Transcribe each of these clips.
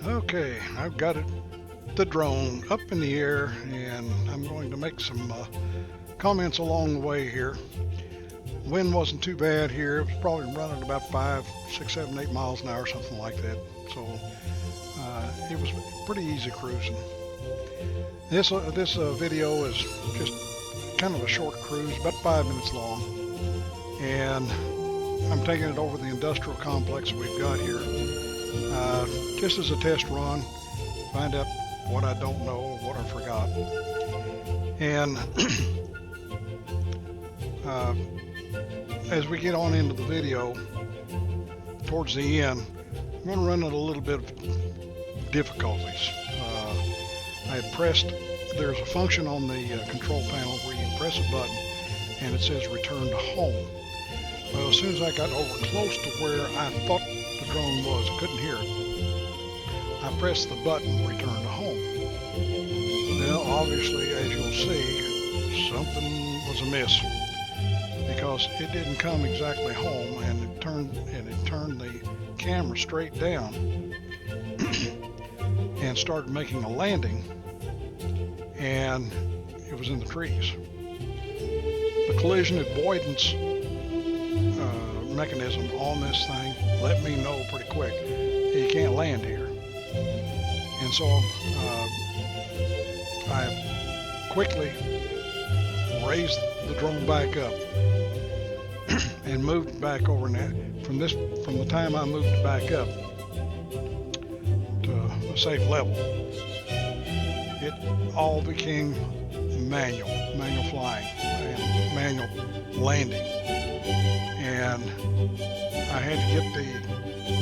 Okay, I've got the drone up in the air, and I'm going to make some comments along the way here. Wind wasn't too bad here. It was probably running about 5, 6, 7, 8 miles an hour, something like that. So it was pretty easy cruising. This video is just kind of a short cruise, about 5 minutes long, and I'm taking it over the industrial complex we've got here, just as a test run, find out what I don't know, what I forgot, and as we get on into the video, towards the end, I'm going to run into a little bit of difficulties. I had pressed, there's a function on the control panel where you can press a button and it says return to home. Well, as soon as I got over close to where I thought the drone was, I couldn't hear it. I pressed the button return to home. Well, obviously, as you'll see, something was amiss, because it didn't come exactly home, and it turned the camera straight down and started making a landing, and it was in the trees. The collision avoidance mechanism on this thing let me know pretty quick you can't land here, and so I quickly raised the drone back up and moved it back over. And from the time I moved it back up to a safe level, it all became manual flying and manual landing, and I had to get the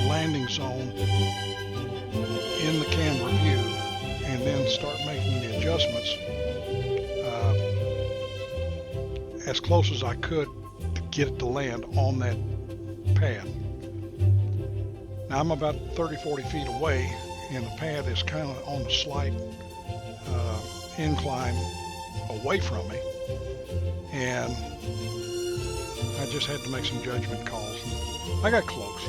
landing zone in the camera view and then start making the adjustments as close as I could to get it to land on that pad. Now I'm about 30-40 feet away, and the pad is kind of on a slight incline away from me, and I just had to make some judgment calls. I got close.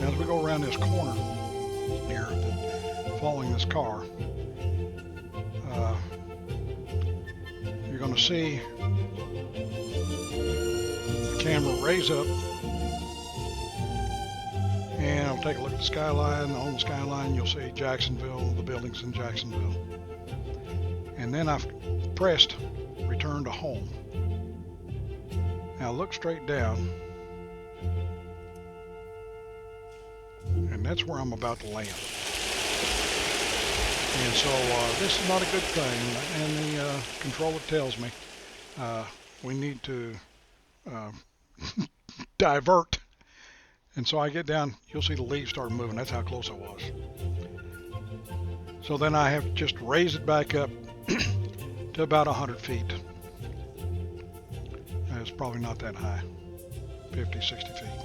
As we go around this corner here, following this car, you're going to see the camera raise up, and I'll take a look at the skyline. On the skyline, you'll see Jacksonville, the buildings in Jacksonville. And then I've pressed return to home. Now look straight down, and that's where I'm about to land. And so this is not a good thing, and the controller tells me we need to divert. And so I get down, you'll see the leaves start moving. That's how close I was. So then I have to just raise it back up to about 100 feet. It's probably not that high, 50, 60 feet.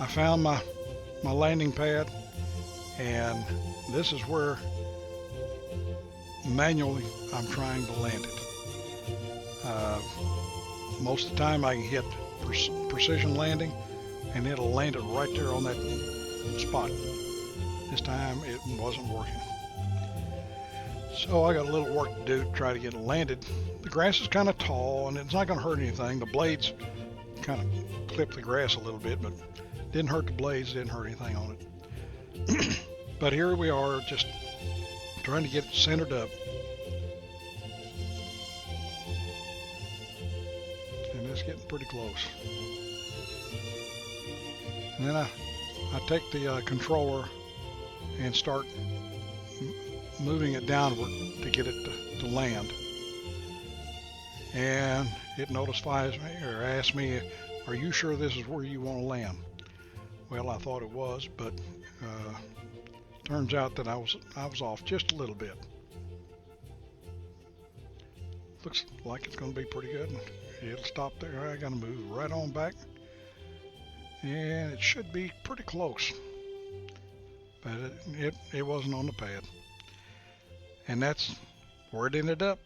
I found my landing pad, and this is where manually I'm trying to land it. Most of the time I can hit precision landing, and it'll land it right there on that spot. This time it wasn't working. So I got a little work to do to try to get it landed. The grass is kind of tall, and it's not going to hurt anything. The blades kind of clip the grass a little bit, but didn't hurt the blades, didn't hurt anything on it. But here we are, just trying to get it centered up. And it's getting pretty close. And then I take the controller and start moving it downward to get it to land. And it notifies me, or asks me, are you sure this is where you want to land? Well, I thought it was, but turns out that I was off just a little bit. Looks like it's going to be pretty good. It'll stop there. I got to move right on back, and it should be pretty close, but it wasn't on the pad. And that's where it ended up.